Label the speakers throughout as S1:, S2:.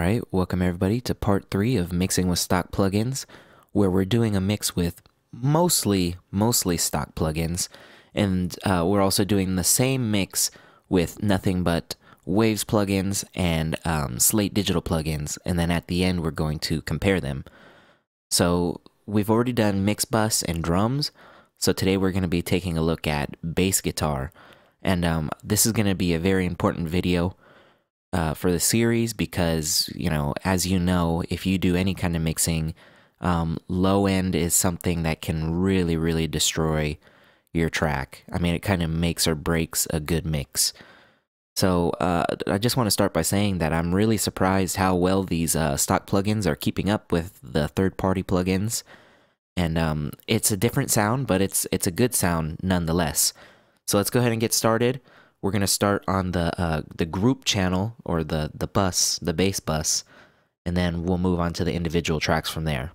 S1: Alright, welcome everybody to part 3 of mixing with stock plugins, where we're doing a mix with mostly stock plugins, and we're also doing the same mix with nothing but Waves plugins and Slate digital plugins, and then at the end we're going to compare them. So we've already done mix bus and drums, so today we're going to be taking a look at bass guitar, and this is going to be a very important video for the series because, as you know, if you do any kind of mixing, low end is something that can really destroy your track. I mean, it kind of makes or breaks a good mix. So I just want to start by saying that I'm really surprised how well these stock plugins are keeping up with the third-party plugins, and it's a different sound, but it's a good sound nonetheless. So let's go ahead and get started. We're going to start on the group channel, or the bus, the bass bus, and then we'll move on to the individual tracks from there.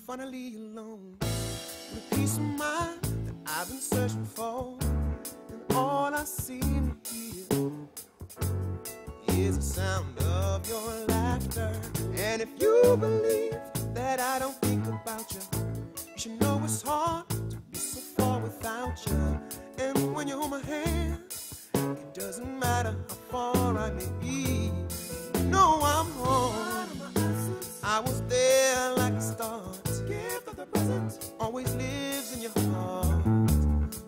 S2: Finally alone, with a peace of mind that I've been searching for, and all I seem to hear is the sound of your laughter. And if you believe that I don't think about you, you should know it's hard to be so far without you. And when you hold my hand, it doesn't matter how far I may be. You know I'm home. I was there like a star. Gift of the present always lives in your heart.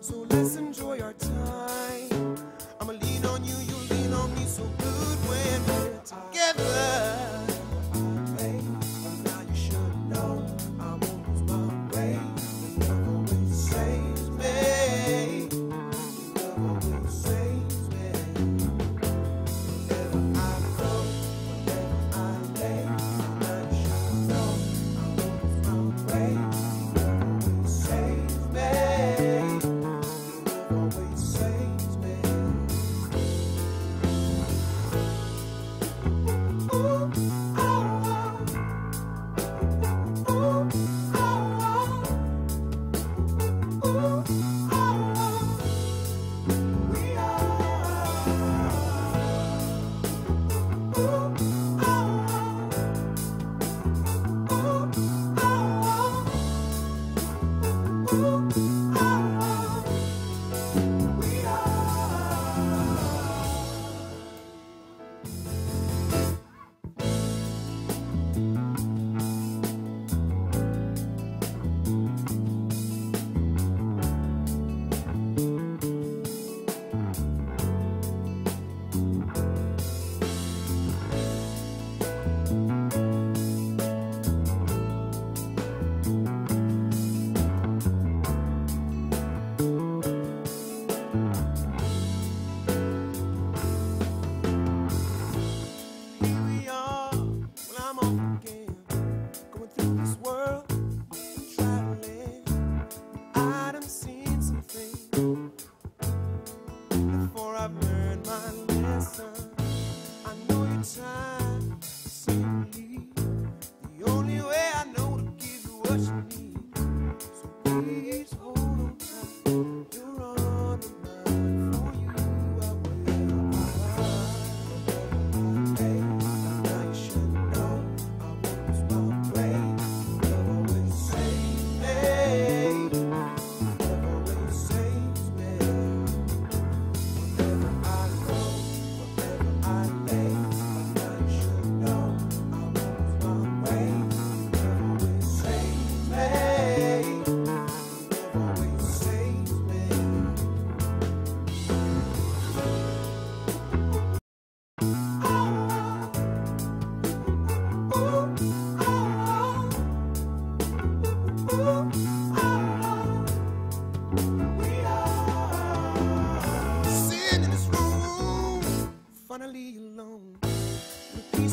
S2: So let's enjoy our time. I'ma lean on you, you lean on me. So good when we're together. Now you should know I won't lose my way. Love always saves me. Love always saves me. Whenever I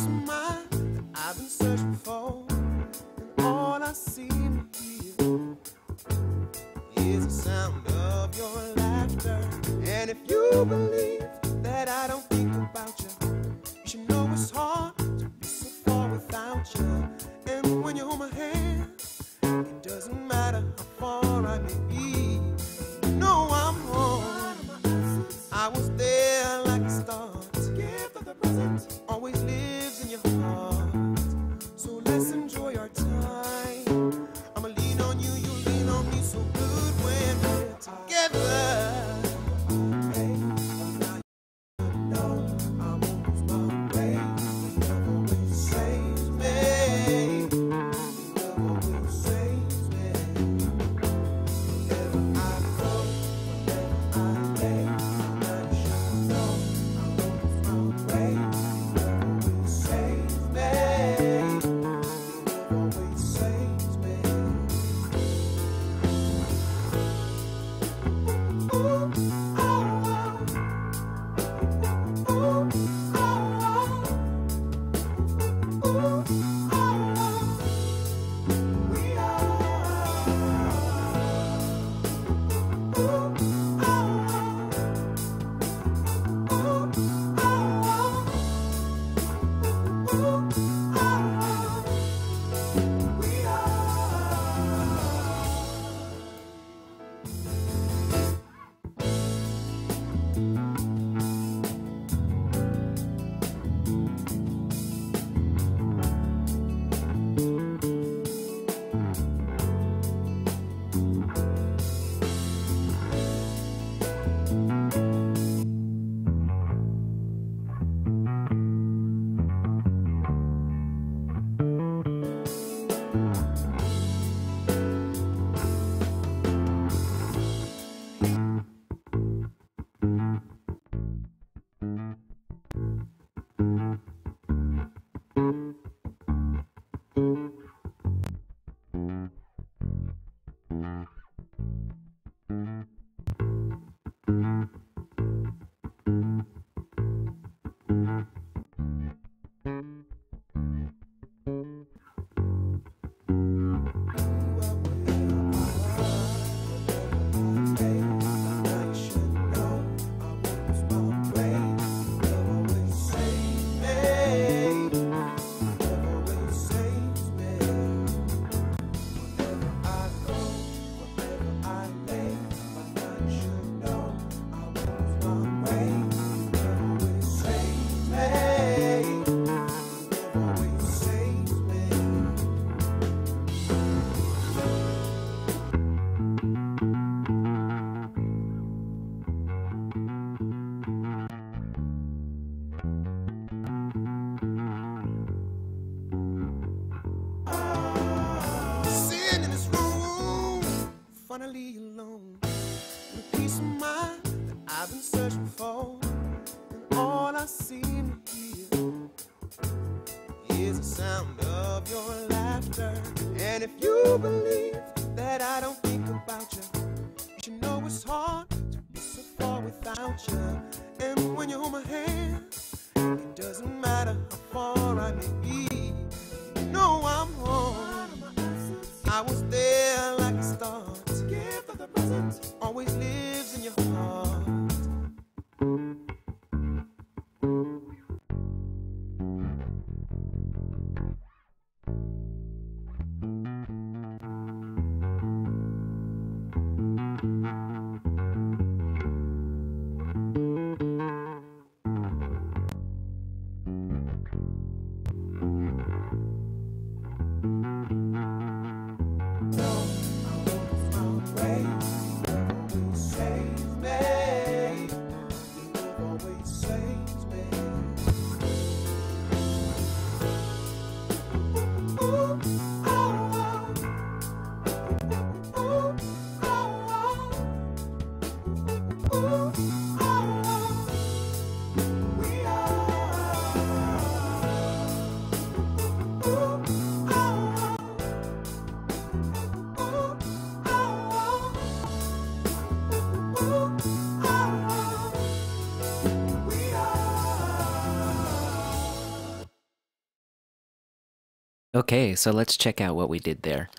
S2: peace of mind that I've been searching for, and all I seem to hear is the sound of your laughter. And if you believe that I don't think about you, you should know it's hard to be so far without you. And when you hold my hand, it doesn't matter how far I may be. No, I'm home. I was there like a start. Gift of the present always lives in your heart. So let's enjoy our time. I'ma lean on you, you lean on me. So good when we're together. Hey, now you know I won't lose my way. Love always saves me. Love always saves me. Wherever I go, wherever I lay, now you should know I won't lose my way. Love always saves me. Love always saves me. Ooh, oh, oh. Ooh, oh, oh. Ooh, oh, oh. We are. Ooh, oh, oh. Ooh, oh, oh. Ooh, oh, we are. Sitting in this room, finally alone, with a peace of mind that I've been searching for, and all I seem to hear is the sound of your laughter. And if you believe that I don't think about you, you should know it's hard to be so far without you. And when you hold my hand, it doesn't matter how far I may be. No, I'm home. I was there like a start. Gift of the present always lives in your heart.
S1: Okay, so let's check out what we did there.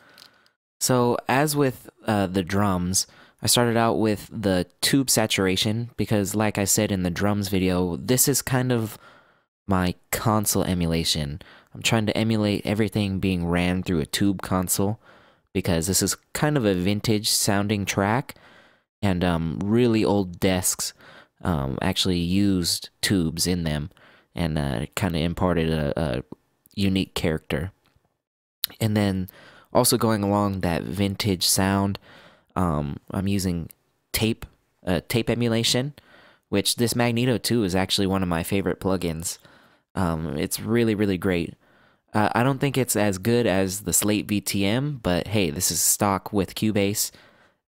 S1: So as with the drums, I started out with the tube saturation because like I said in the drums video, this is kind of my console emulation. I'm trying to emulate everything being ran through a tube console because this is kind of a vintage sounding track, and really old desks actually used tubes in them, and kind of imparted a unique character. And then also going along that vintage sound, I'm using tape tape emulation, which this Magneto 2 is actually one of my favorite plugins. It's really, really great. I don't think it's as good as the Slate VTM, but hey, this is stock with Cubase,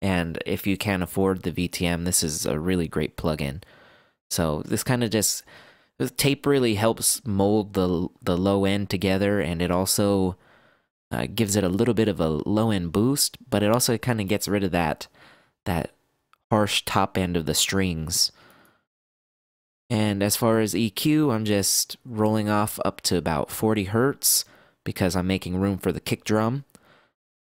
S1: and if you can't afford the VTM, this is a really great plugin. So this kind of just, the tape really helps mold the low end together, and it also gives it a little bit of a low end boost, but it also kind of gets rid of that harsh top end of the strings. And as far as EQ, I'm just rolling off up to about 40 hertz because I'm making room for the kick drum.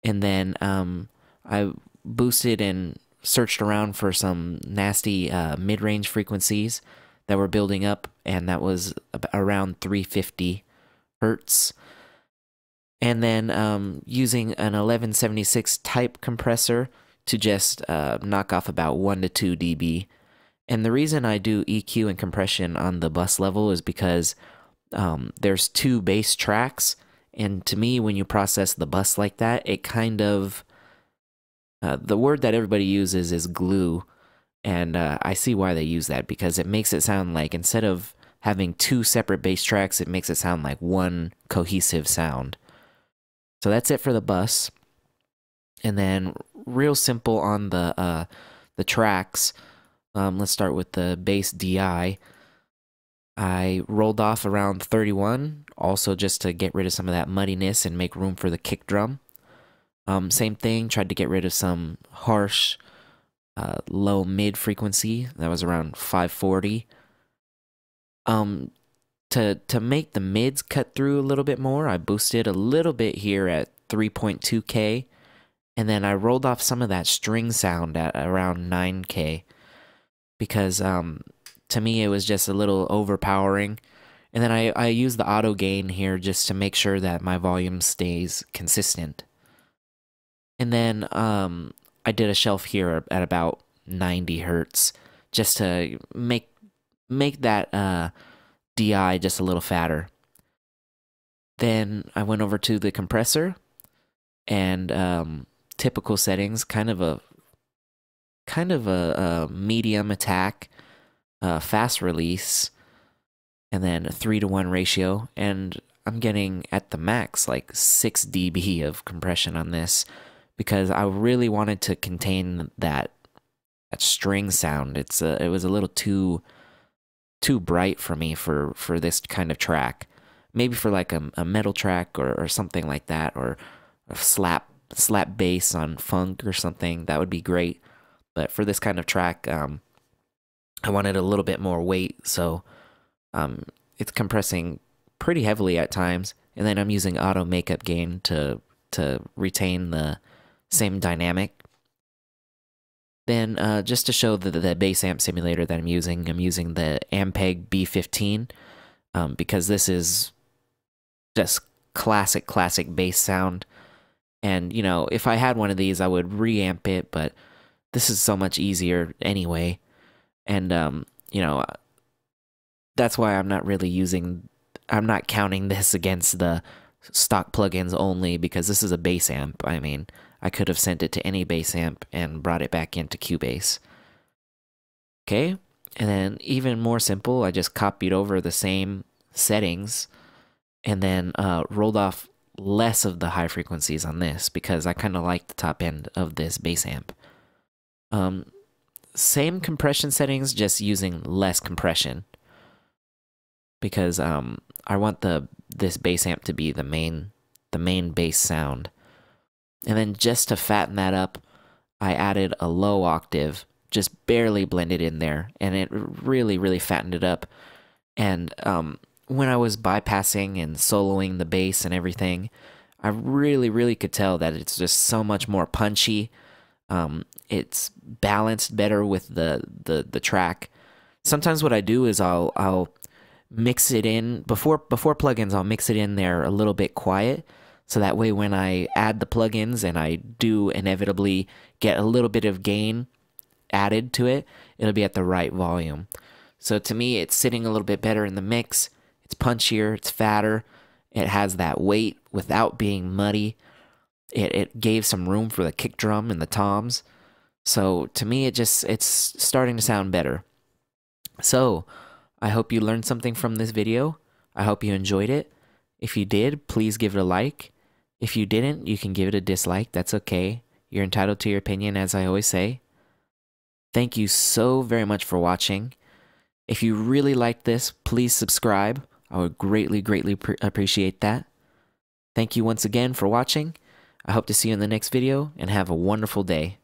S1: And then I boosted and searched around for some nasty mid-range frequencies that were building up, and that was around 350 hertz. And then using an 1176 type compressor to just knock off about 1 to 2 dB. And the reason I do EQ and compression on the bus level is because there's 2 bass tracks, and to me, when you process the bus like that, it kind of, the word that everybody uses is glue, and I see why they use that, because it makes it sound like, instead of having 2 separate bass tracks, it makes it sound like one cohesive sound. So that's it for the bus. And then real simple on the tracks. Let's start with the bass DI. I rolled off around 31, also just to get rid of some of that muddiness and make room for the kick drum. Same thing, tried to get rid of some harsh low mid frequency. That was around 540. To make the mids cut through a little bit more, I boosted a little bit here at 3.2K, and then I rolled off some of that string sound at around 9K. Because to me it was just a little overpowering. And then I use the auto gain here just to make sure that my volume stays consistent. And then I did a shelf here at about 90 hertz just to make that DI just a little fatter. Then I went over to the compressor, and typical settings, kind of a medium attack, fast release, and then a 3-to-1 ratio, and I'm getting at the max like 6 dB of compression on this because I really wanted to contain that string sound. It was a little too bright for me for this kind of track. Maybe for like a metal track or something like that, or a slap bass on funk or something, that would be great. But for this kind of track, I wanted a little bit more weight, so it's compressing pretty heavily at times. And then I'm using auto makeup gain to retain the same dynamic. Then just to show the bass amp simulator that I'm using the Ampeg B15 because this is just classic bass sound. And you know, if I had one of these, I would reamp it, but this is so much easier anyway. And you know, that's why I'm not counting this against the stock plugins only, because this is a bass amp. I mean, I could have sent it to any bass amp and brought it back into Cubase. Okay, and then even more simple, I just copied over the same settings and then rolled off less of the high frequencies on this because I kind of like the top end of this bass amp. Same compression settings, just using less compression because I want this bass amp to be the main bass sound. And then just to fatten that up, I added a low octave, just barely blended in there, and it really fattened it up. And when I was bypassing and soloing the bass and everything, I really could tell that it's just so much more punchy. It's balanced better with the track. Sometimes what I do is I'll mix it in before plugins. I'll mix it in there a little bit quiet, so that way when I add the plugins and I do inevitably get a little bit of gain added to it, it'll be at the right volume. So to me, it's sitting a little bit better in the mix. It's punchier, it's fatter, it has that weight without being muddy. It gave some room for the kick drum and the toms. So to me, it's starting to sound better. So I hope you learned something from this video. I hope you enjoyed it. If you did, please give it a like. If you didn't, you can give it a dislike. That's okay. You're entitled to your opinion, as I always say. Thank you so very much for watching. If you really liked this, please subscribe. I would greatly appreciate that. Thank you once again for watching. I hope to see you in the next video, and have a wonderful day.